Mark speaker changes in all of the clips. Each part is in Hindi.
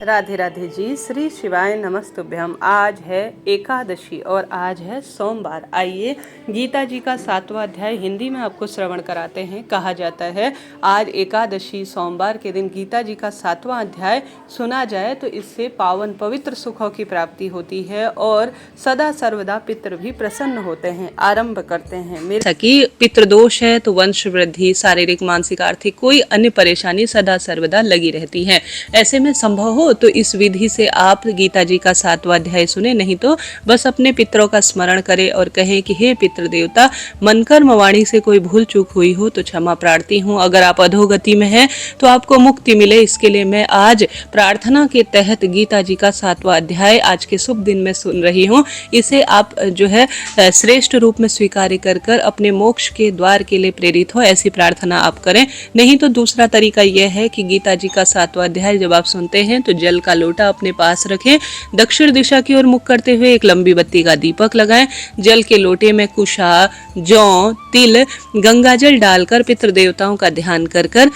Speaker 1: राधे राधे जी। श्री शिवाय नमस्तुभ्यम। आज है एकादशी और आज है सोमवार। आइए गीता जी का 7वां अध्याय हिंदी में आपको श्रवण कराते हैं। कहा जाता है आज एकादशी सोमवार के दिन गीता जी का 7वां अध्याय सुना जाए तो इससे पावन पवित्र सुखों की प्राप्ति होती है और सदा सर्वदा पितृ भी प्रसन्न होते हैं। आरंभ करते हैं। मेरे की पितृदोष है तो वंश वृद्धि, शारीरिक, मानसिक, आर्थिक कोई अन्य परेशानी सदा सर्वदा लगी रहती है। ऐसे में संभव हो तो इस विधि से आप गीता जी का 7वां अध्याय सुने, नहीं तो बस अपने पितरों का स्मरण करें और कहें कि हे पितृ देवता, मन कर्म वाणी से कोई भूल चूक हुई हो तो क्षमा प्रार्थी हूँ। अगर आप अधोगति में हैं तो आपको मुक्ति मिले, इसके लिए मैं आज प्रार्थना के तहत गीता जी का 7वां अध्याय आज के शुभ दिन में सुन रही हूँ। इसे आप जो है श्रेष्ठ रूप में स्वीकार कर अपने मोक्ष के द्वार के लिए प्रेरित हो, ऐसी प्रार्थना आप करें। नहीं तो दूसरा तरीका यह है कि गीता जी का 7वां अध्याय जब आप सुनते हैं तो जल का लोटा अपने पास रखें, दक्षिण दिशा की ओर मुख करते हुए एक लंबी बत्ती का दीपक लगाएं। जल के लोटे में कुशा, जौ, तिल, गंगाजल डालकर पितृ देवताओं का ध्यान कर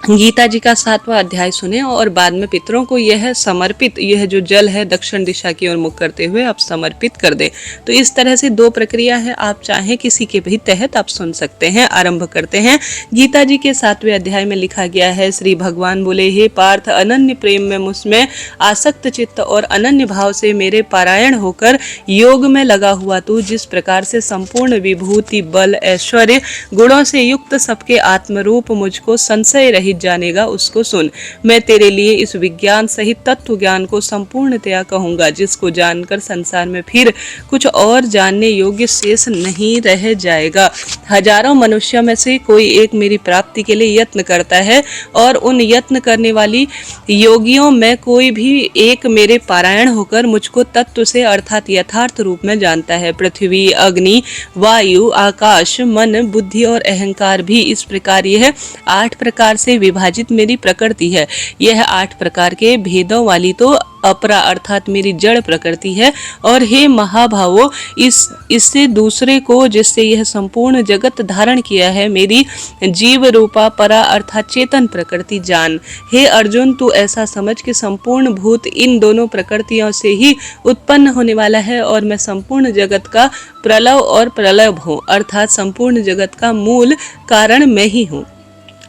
Speaker 1: गीता जी का 7वां अध्याय सुने और बाद में पितरों को यह समर्पित, यह जो जल है दक्षिण दिशा की ओर मुख करते हुए आप समर्पित कर दे। तो इस तरह से दो प्रक्रिया है, आप चाहें किसी के भी तहत आप सुन सकते हैं। आरंभ करते हैं। गीता जी के 7वें अध्याय में लिखा गया है, श्री भगवान बोले, हे पार्थ, अनन्य प्रेम में मुझमें आसक्त चित्त और अनन्य भाव से मेरे पारायण होकर योग में लगा हुआ तू जिस प्रकार से संपूर्ण विभूति, बल, ऐश्वर्य, गुणों से युक्त सबके आत्मरूप मुझको संशय रहित जानेगा, उसको सुन। मैं तेरे लिए इस विज्ञान सहित तत्व ज्ञान को संपूर्णतया कहूंगा, जिसको जानकर संसार में फिर कुछ और जानने योग्य शेष नहीं रह जाएगा। हजारों मनुष्यों में से कोई एक मेरी प्राप्ति के लिए यत्न करता है और उन यत्न करने वाली योगियों में कोई भी एक मेरे पारायण होकर मुझको तत्व से अर्थात यथार्थ रूप में जानता है। पृथ्वी, अग्नि, वायु, आकाश, मन, बुद्धि और अहंकार भी इस प्रकार यह 8 प्रकार से विभाजित मेरी प्रकृति है। यह 8 प्रकार के भेदों वाली तो अपरा अर्थात मेरी जड़ प्रकृति है। और हे महाभावो, इससे दूसरे को जिससे यह संपूर्ण जगत धारण किया है मेरी जीव रूपा परा अर्थात चेतन प्रकृति जान। हे अर्जुन, तू ऐसा समझ कि संपूर्ण भूत इन दोनों प्रकृतियों से ही उत्पन्न होने वाला है और मैं संपूर्ण जगत का प्रलव और प्रलय हूँ, अर्थात संपूर्ण जगत का मूल कारण मैं ही हूँ।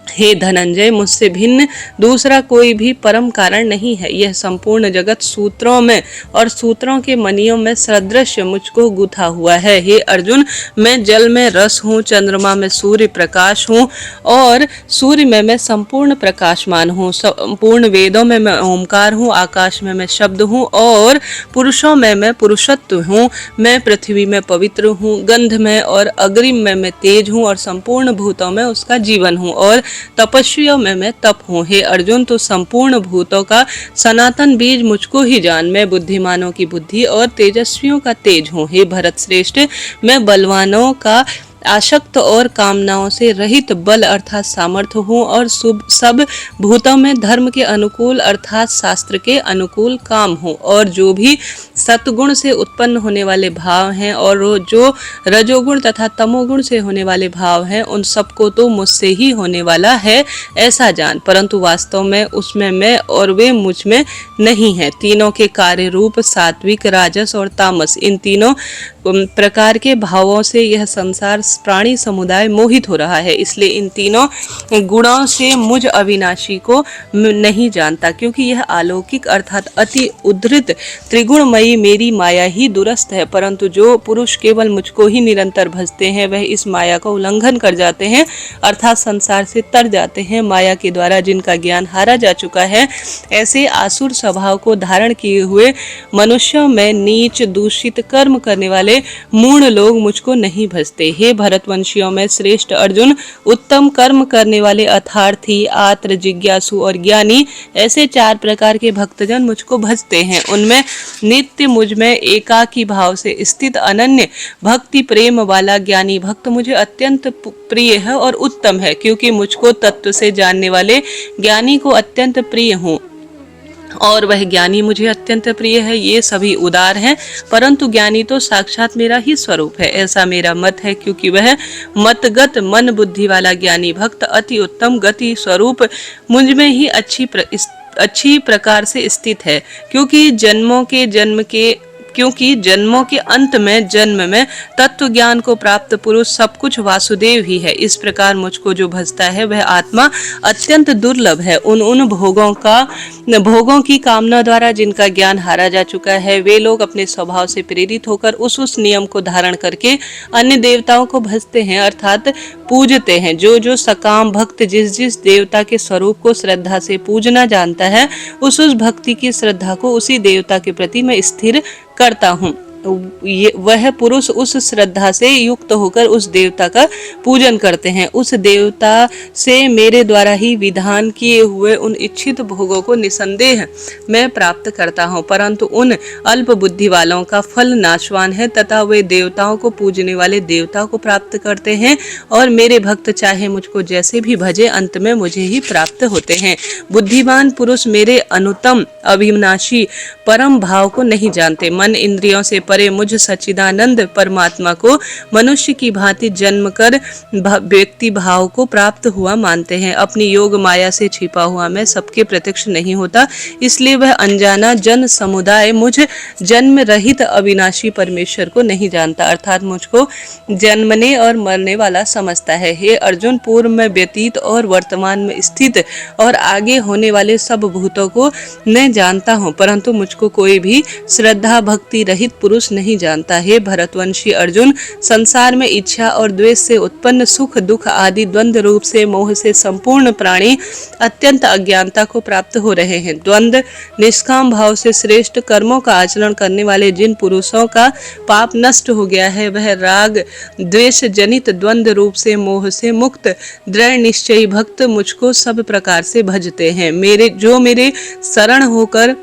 Speaker 1: हे धनंजय, मुझसे भिन्न दूसरा कोई भी परम कारण नहीं है। यह संपूर्ण जगत सूत्रों में और सूत्रों के मणियों में सदृश मुझको गुथा हुआ है। हे अर्जुन, मैं जल में रस हूँ, चंद्रमा में सूर्य प्रकाश हूँ और सूर्य में मैं संपूर्ण प्रकाशमान हूँ। संपूर्ण वेदों में मैं ओमकार हूँ, आकाश में मैं शब्द हूँ और पुरुषों में मैं पुरुषत्व हूँ। मैं पृथ्वी में पवित्र हूँ, गंध में और अग्रिम में मैं तेज हूँ और संपूर्ण भूतों में उसका जीवन हूँ और तपस्वियों में मैं तप हूँ। हे अर्जुन, तो संपूर्ण भूतों का सनातन बीज मुझको ही जान। मैं बुद्धिमानों की बुद्धि और तेजस्वियों का तेज हूँ। हे भरत श्रेष्ठ, मैं बलवानों का आशक्त और कामनाओं से रहित बल अर्थात सामर्थ्य हूँ और सब भूतों में धर्म के अनुकूल अर्थात शास्त्र के अनुकूल काम हूँ। और जो भी सतगुण से उत्पन्न होने वाले भाव हैं और जो रजोगुण तथा तमोगुण से होने वाले भाव हैं, उन सबको तो मुझसे ही होने वाला है ऐसा जान, परंतु वास्तव में उसमें मैं और वे मुझ में नहीं है। तीनों के कार्य रूप सात्विक, राजस और तामस, इन तीनों प्रकार के भावों से यह संसार प्राणी समुदाय मोहित हो रहा है। इसलिए इन तीनों गुणों से मुझ अविनाशी को नहीं जानता, क्योंकि यह अलौकिक अर्थात अति उद्धृत त्रिगुणमयी मेरी माया ही दुरस्त है। परंतु जो पुरुष केवल मुझको ही निरंतर भजते हैं वह इस माया का उल्लंघन कर जाते हैं अर्थात संसार से तर जाते हैं। माया के द्वारा जिनका ज्ञान हारा जा चुका है, ऐसे आसुर स्वभाव को धारण किए हुए मनुष्यों में नीच दूषित कर्म करने वाले मूढ़ लोग मुझको नहीं भजते। हे भरतवंशियों में श्रेष्ठ अर्जुन, उत्तम कर्म करने वाले अर्थार्थी, आत्र, जिज्ञासु और ज्ञानी, ऐसे 4 प्रकार के भक्तजन मुझको भजते हैं। उनमें नित्य मुझ में एकाकी भाव से स्थित अनन्य भक्ति प्रेम वाला ज्ञानी भक्त मुझे अत्यंत प्रिय है और उत्तम है, क्योंकि मुझको तत्व से जानने वाले ज्ञानी को अत्यंत प्रिय हूँ और वह ज्ञानी मुझे अत्यंत प्रिय है। ये सभी उदार हैं, परंतु ज्ञानी तो साक्षात मेरा ही स्वरूप है, ऐसा मेरा मत है, क्योंकि वह मतगत मन बुद्धि वाला ज्ञानी भक्त अति उत्तम गति स्वरूप मुझ में ही अच्छी अच्छी प्रकार से स्थित है, क्योंकि जन्मों के अंत में जन्म में तत्व ज्ञान को प्राप्त पुरुष सब कुछ वासुदेव ही है। इस प्रकार मुझको जो भजता है वह आत्मा अत्यंत दुर्लभ है। उन भोगों की कामना द्वारा जिनका ज्ञान हारा जा चुका है, वे लोग अपने स्वभाव से प्रेरित होकर उस नियम को धारण करके अन्य देवताओं को भजते हैं, अर्थात पूजते हैं। जो सकाम भक्त जिस देवता के स्वरूप को श्रद्धा से पूजना जानता है, उस भक्ति की श्रद्धा को उसी देवता के प्रति मैं स्थिर करता हूँ। वह पुरुष उस श्रद्धा से युक्त होकर उस देवता का पूजन करते हैं। उस देवता से मेरे द्वारा ही विधान किए हुए उन इच्छित भोगों को निसंदेह मैं प्राप्त करता हूँ, परंतु उन अल्प बुद्धि वालों का फल नाशवान है तथा वे देवताओं को पूजने वाले देवता को प्राप्त करते हैं, और मेरे भक्त चाहे मुझको जैसे भी भजे अंत में मुझे ही प्राप्त होते हैं। बुद्धिमान पुरुष मेरे अनुत्तम अविनाशी परम भाव को नहीं जानते। मन इंद्रियों से परे मुझ सच्चिदानंद परमात्मा को मनुष्य की भांति जन्म कर व्यक्ति भाव को प्राप्त हुआ मानते हैं। अपनी योग माया से छिपा हुआ मैं सबके प्रत्यक्ष नहीं होता, इसलिए वह अनजाना जन समुदाय मुझ जन्म रहित अविनाशी परमेश्वर को नहीं जानता, अर्थात मुझको जन्मने और मरने वाला समझता है। हे अर्जुन, पूर्व में व्यतीत और वर्तमान में स्थित और आगे होने वाले सब भूतों को मैं जानता हूँ, परंतु मुझको कोई भी श्रद्धा भक्ति रहित पुरुष नहीं जानता। हे भरतवंशी अर्जुन, संसार में इच्छा और द्वेष से उत्पन्न सुख दुख आदि द्वंद्व रूप से मोह से संपूर्ण प्राणी अत्यंत अज्ञानता को प्राप्त हो रहे हैं। द्वंद्व निष्काम भाव से श्रेष्ठ कर्मों का आचरण करने वाले जिन पुरुषों का पाप नष्ट हो गया है, वह राग द्वेष जनित द्वंद्व रूप से मोह से मुक्त दृढ़ निश्चयी भक्त मुझको सब प्रकार से भजते हैं। मेरे शरण होकर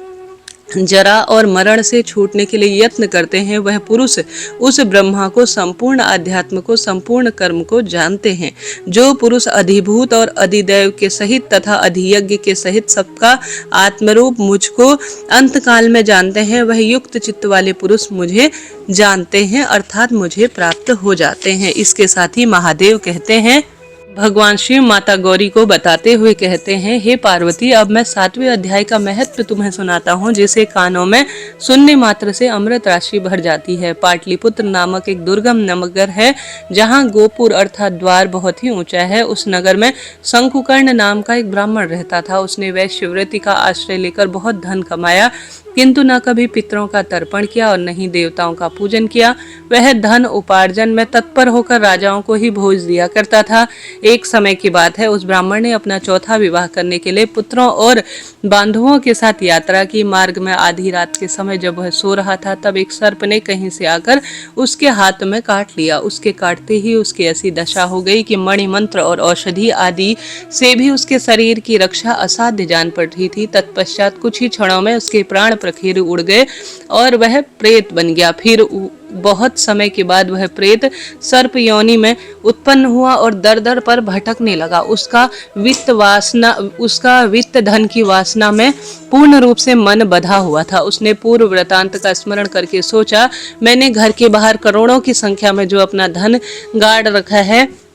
Speaker 1: जरा और मरण से छूटने के लिए यत्न करते हैं, वह पुरुष उस ब्रह्मा को, संपूर्ण अध्यात्म को, संपूर्ण कर्म को जानते हैं। जो पुरुष अधिभूत और अधिदैव के सहित तथा अधियज्ञ के सहित सबका आत्मरूप मुझको अंत काल में जानते हैं, वह युक्त चित्त वाले पुरुष मुझे जानते हैं, अर्थात मुझे प्राप्त हो जाते हैं। इसके साथ ही महादेव कहते हैं, भगवान शिव माता गौरी को बताते हुए कहते हैं, हे पार्वती, अब मैं 7वें अध्याय का महत्व तुम्हें सुनाता हूँ, जिसे कानों में सुनने मात्र से अमृत राशि भर जाती है। पाटलिपुत्र नामक एक दुर्गम नगर है, जहाँ गोपुर अर्थात द्वार बहुत ही ऊंचा है। उस नगर में शंकुकर्ण नाम का एक ब्राह्मण रहता था। उसने वैश्यव्रति का आश्रय लेकर बहुत धन कमाया, किंतु न कभी पितरों का तर्पण किया और न ही देवताओं का पूजन किया। वह धन उपार्जन में तत्पर होकर राजाओं को ही भोज दिया करता था। एक समय की बात है, उस ब्राह्मण ने अपना चौथा विवाह करने के लिए पुत्रों और बांधवों के साथ यात्रा की। मार्ग में आधी रात के समय जब वह सो रहा था, तब एक सर्प ने कहीं से आकर उसके हाथ में काट लिया। उसके काटते ही उसकी ऐसी दशा हो गई कि मणि मंत्र और औषधि आदि से भी उसके शरीर की रक्षा असाध्य जान पड़ रही थी। तत्पश्चात कुछ ही क्षणों में उसके प्राण प्रखीर उड़ गए और वह प्रेत बन गया। फिर बहुत समय के बाद वह प्रेत सर्प योनि में उत्पन्न हुआ और दर दर पर भटकने लगा। उसका वित्त धन की वासना में पूर्ण रूप से मन बधा हुआ था। उसने पूर्व वृतांत का स्मरण करके सोचा, मैंने घर के बाहर करोड़ों की संख्या में जो अपना धन गाड़ रखा है,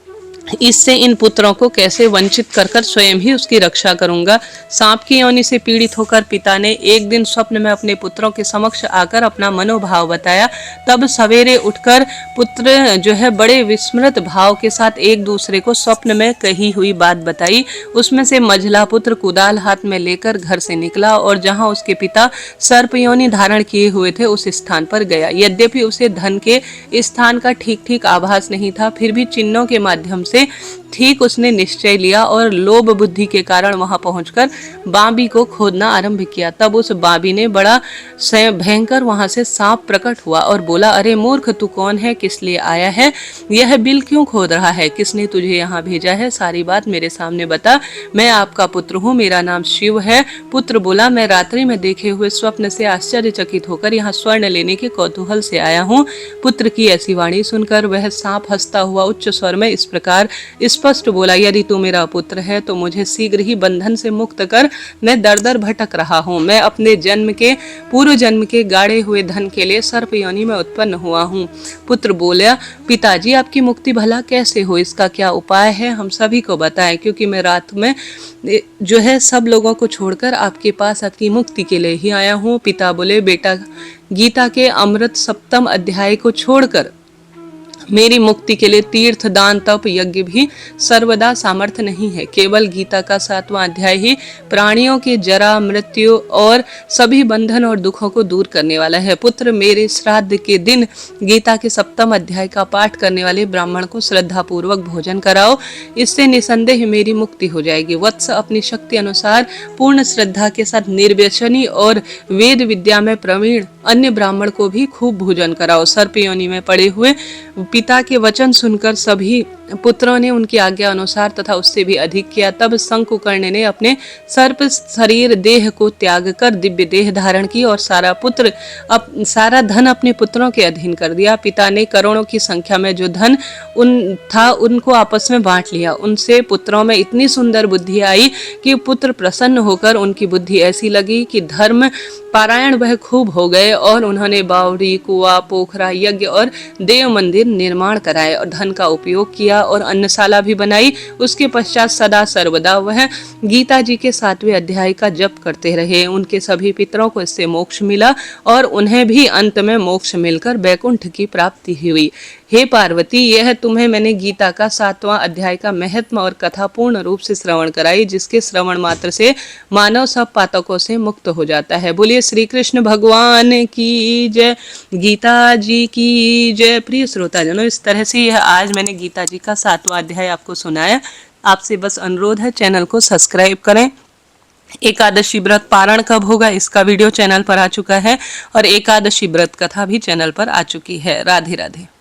Speaker 1: इससे इन पुत्रों को कैसे वंचित कर स्वयं ही उसकी रक्षा करूंगा। सांप की योनि से पीड़ित होकर पिता ने एक दिन स्वप्न में अपने पुत्रों के समक्ष आकर अपना मनोभाव बताया। तब सवेरे उठकर पुत्र जो है बड़े विस्मृत भाव के साथ एक दूसरे को स्वप्न में कही हुई बात बताई। उसमें से मझला पुत्र कुदाल हाथ में लेकर घर से निकला और जहां उसके पिता सर्प योनि धारण किए हुए थे, उस स्थान पर गया। यद्यपि उसे धन के स्थान का ठीक ठीक आभास नहीं था, फिर भी चिन्हों के माध्यम से ठीक उसने निश्चय लिया और लोभ बुद्धि के कारण वहां पहुंचकर बांबी को खोदना आरंभ किया। तब उस बांबी ने बड़ा भयंकर वहां से सांप प्रकट हुआ और बोला, अरे मूर्ख, तू कौन है, किस लिए आया है, यह बिल क्यों खोद रहा है, किसने तुझे यहाँ भेजा है, सारी बात मेरे सामने बता। मैं आपका पुत्र हूँ, मेरा नाम शिव है। पुत्र बोला, मैं रात्रि में देखे हुए स्वप्न से आश्चर्यचकित होकर यहाँ स्वर्ण लेने के कौतूहल से आया हूँ। पुत्र की ऐसी वाणी सुनकर वह सांप हंसता हुआ उच्च स्वर में इस प्रकार स्पष्ट बोला, यदि तू मेरा पुत्र है तो मुझे शीघ्र ही बंधन से मुक्त कर, मैं दर दर भटक रहा हूँ। मैं अपने पूर्व जन्म के गाड़े हुए धन के लिए सर्प योनि में उत्पन्न हुआ हूँ। पुत्र बोला, पिताजी आपकी मुक्ति भला कैसे हो, इसका क्या उपाय है, हम सभी को बताएं, क्योंकि मैं रात में जो है सब लोगों को छोड़कर आपके पास आपकी मुक्ति के लिए ही आया हूँ। पिता बोले, बेटा, गीता के अमृत सप्तम अध्याय को छोड़कर मेरी मुक्ति के लिए तीर्थ, दान, तप, यज्ञ भी सर्वदा सामर्थ्य नहीं है। केवल गीता का 7वां अध्याय ही प्राणियों के जरा, मृत्यु और सभी बंधन और दुखों को दूर करने वाला है। पुत्र, मेरे श्राद्ध के दिन गीता के 7वें अध्याय का पाठ करने वाले ब्राह्मण को श्रद्धा पूर्वक भोजन कराओ, इससे निसंदेह मेरी मुक्ति हो जाएगी। वत्स, अपनी शक्ति अनुसार पूर्ण श्रद्धा के साथ निर्व्यसनी और वेद विद्या में प्रवीण अन्य ब्राह्मण को भी खूब भोजन कराओ। सर्प योनि में पड़े हुए पिता के वचन सुनकर सभी पुत्रों ने उनकी आज्ञा अनुसार तथा उससे भी अधिक किया। तब शंकुकर्ण ने अपने सर्प शरीर देह को त्याग कर दिव्य देह धारण की और सारा धन अपने पुत्रों के अधीन कर दिया। पिता ने करोड़ों की संख्या में जो धन उनको आपस में बांट लिया। उनसे पुत्रों में इतनी सुंदर बुद्धि आई कि पुत्र प्रसन्न होकर उनकी बुद्धि ऐसी लगी कि धर्म पारायण वह खूब हो गए और उन्होंने बावड़ी, कुआं, पोखरा, यज्ञ और देव मंदिर निर्माण कराए और धन का उपयोग किया और अन्नशाला भी बनाई। उसके पश्चात सदा सर्वदा वह गीता जी के 7वें अध्याय का जप करते रहे। उनके सभी पितरों को इससे मोक्ष मिला और उन्हें भी अंत में मोक्ष मिलकर वैकुंठ की प्राप्ति हुई। हे पार्वती, यह तुम्हें मैंने गीता का 7वां अध्याय का महत्व और कथा पूर्ण रूप से श्रवण कराई, जिसके श्रवण मात्र से मानव सब पातकों से मुक्त हो जाता है। बोलिए श्री कृष्ण भगवान की जय, गीता जी की जय। प्रिय श्रोताजनों, इस तरह से यह आज मैंने गीता जी का 7वां अध्याय आपको सुनाया। आपसे बस अनुरोध है, चैनल को सब्सक्राइब करें। एकादशी व्रत पारण कब होगा इसका वीडियो चैनल पर आ चुका है और एकादशी व्रत कथा भी चैनल पर आ चुकी है। राधे राधे।